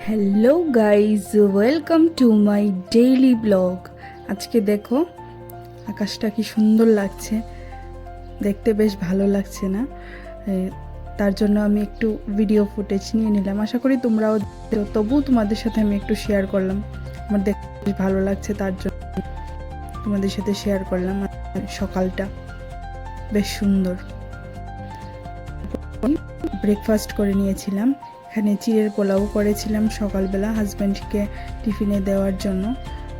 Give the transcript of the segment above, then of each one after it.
Hello guys, welcome to my daily blog. আজকে দেখো আকাশটা কি সুন্দর লাগছে, দেখতে বেশ ভালো লাগছে না? তার জন্য আমি একটু ভিডিও ফুটেজ নিয়ে নিলাম। আশা করি তোমরাও দেখো, তবুও তোমাদের সাথে আমি একটু শেয়ার করলাম। আমার দেখতে বেশ ভালো লাগছে, তার জন্য তোমাদের সাথে শেয়ার করলাম। সকালটা বেশ সুন্দর। ব্রেকফাস্ট করে নিয়েছিলাম, এখানে চিড়ের পোলাও করেছিলাম সকালবেলা হাজব্যান্ডকে টিফিনে দেওয়ার জন্য।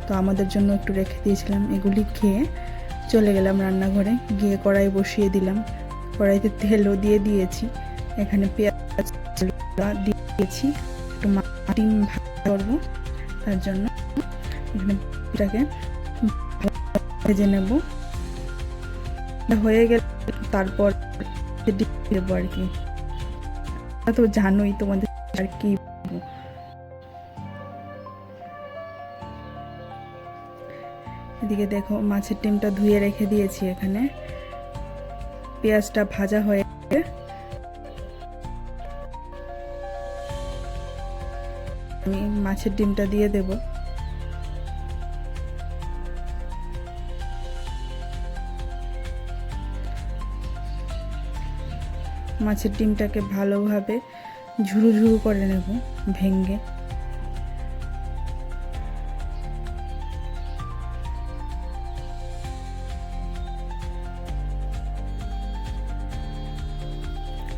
তো আমাদের জন্য একটু রেখে দিয়েছিলাম। এগুলি খেয়ে চলে গেলাম রান্নাঘরে, গিয়ে কড়াই বসিয়ে দিলাম। কড়াইতে তেলও দিয়ে দিয়েছি, এখানে পেঁয়াজ দিয়েছি, একটু ডিম ভাজা করবো, তার জন্য এখানে এটাকে ভেজে নেব। হয়ে গেলে তারপর দেবো আর কি। তো জানোই তোমাদের আর কি। এদিকে দেখো মাছের ডিমটা ধুয়ে রেখে দিয়েছি, এখানে পেঁয়াজটা ভাজা হয়ে আমি মাছের ডিমটা দিয়ে দেব। মাছের ডিমটাকে ভালোভাবে ঝুরু ঝুরু করে নেব ভেঙে।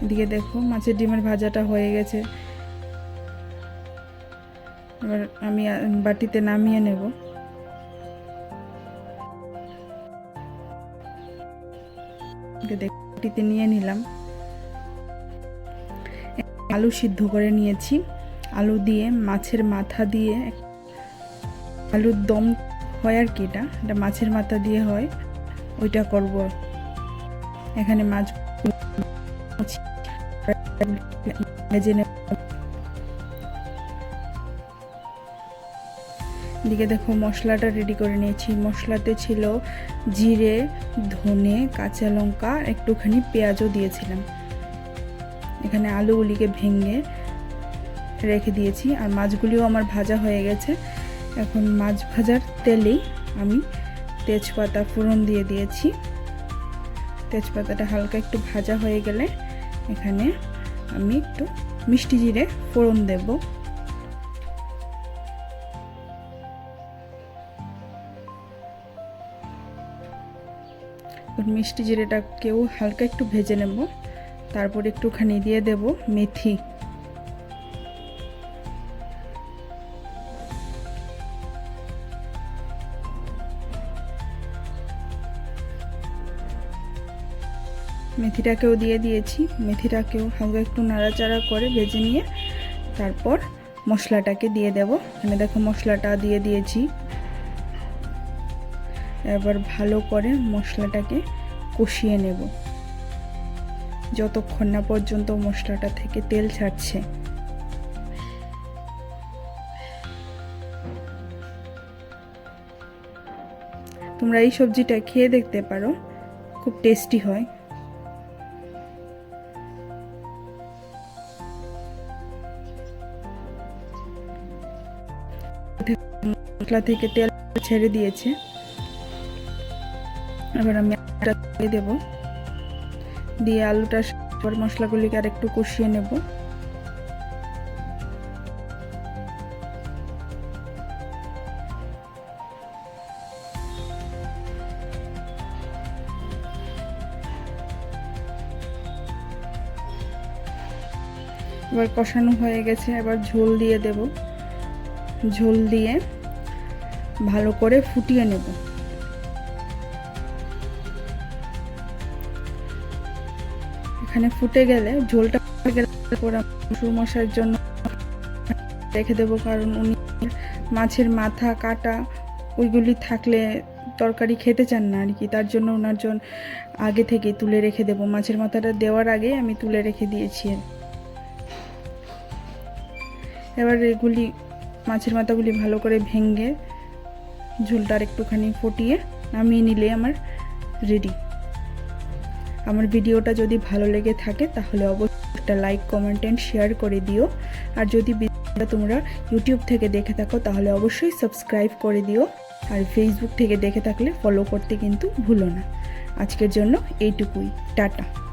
এদিকে দেখো মাছের ডিমের ভাজাটা হয়ে গেছে, এবার আমি বাটিতে নামিয়ে নেব। বাটিতে নিয়ে নিলাম। আলু সিদ্ধ করে নিয়েছি, আলু দিয়ে মাছের মাথা দিয়ে, আলুর দম হয় আর কি, এটা মাছের মাথা দিয়ে হয়, ওইটা করব। এখানে মাছ ভেজে নেব। এদিকে দেখো মশলাটা রেডি করে নিয়েছি। মশলাতে ছিল জিরে, ধনে, কাঁচা লঙ্কা, একটুখানি পেঁয়াজও দিয়েছিলাম। এখানে আলুগুলিকে ভেঙে রেখে দিয়েছি, আর মাছগুলিও আমার ভাজা হয়ে গেছে। এখন মাছ ভাজার তেলেই আমি তেজপাতা ফোড়ন দিয়ে দিয়েছি। তেজপাতাটা হালকা একটু ভাজা হয়ে গেলে এখানে আমি একটু মিষ্টি জিরে ফোড়ন দেব। মিষ্টি জিরেটাকেও হালকা একটু ভেজে নেব। তারপর একটুখানি দিয়ে দেব মেথি। মেথিটাকেও দিয়ে দিয়েছি। মেথিটাকেও হালকা একটু নাড়াচাড়া করে ভেজে নিয়ে তারপর মশলাটাকে দিয়ে দেব। এখানে দেখো মশলাটা দিয়ে দিয়েছি। এবার ভালো করে মশলাটাকে কষিয়ে নেব যতক্ষণ না পর্যন্ত মশলাটা থেকে তেল ছাড়ছে। তোমরা এই সবজিটা খেয়ে দেখতে পারো, খুব টেস্টি হয়। মশলা থেকে তেল ছেড়ে দিয়েছে, এবার আমি আলুটা দিয়ে দেব। দিয়ে আলুটা মশলাগুলিকে আর একটু কষিয়ে নেব। এবার কষানো হয়ে গেছে, এবার ঝোল দিয়ে দেব। ঝোল দিয়ে ভালো করে ফুটিয়ে নেব। এখানে ফুটে গেলে ঝোলটা শ্বশুর মশাইয়ের জন্য রেখে দেবো, কারণ উনি মাছের মাথা কাটা ওইগুলি থাকলে তরকারি খেতে চান না আর কি। তার জন্য ওনার জন্য আগে থেকে তুলে রেখে দেবো। মাছের মাথাটা দেওয়ার আগে আমি তুলে রেখে দিয়েছি। এবার এগুলি মাছের মাথাগুলি ভালো করে ভেঙে ঝোলটা আর একটুখানি ফুটিয়ে নামিয়ে নিলে আমার রেডি। আমার ভিডিওটা যদি ভালো লেগে থাকে তাহলে অবশ্যই একটা লাইক, কমেন্ট এন্ড শেয়ার করে দিও। আর যদি তোমরা ইউটিউব থেকে দেখে থাকো তাহলে অবশ্যই সাবস্ক্রাইব করে দিও, আর ফেসবুক থেকে দেখে থাকলে ফলো করতে কিন্তু ভুলো না। আজকের জন্য এইটুকুই, টাটা।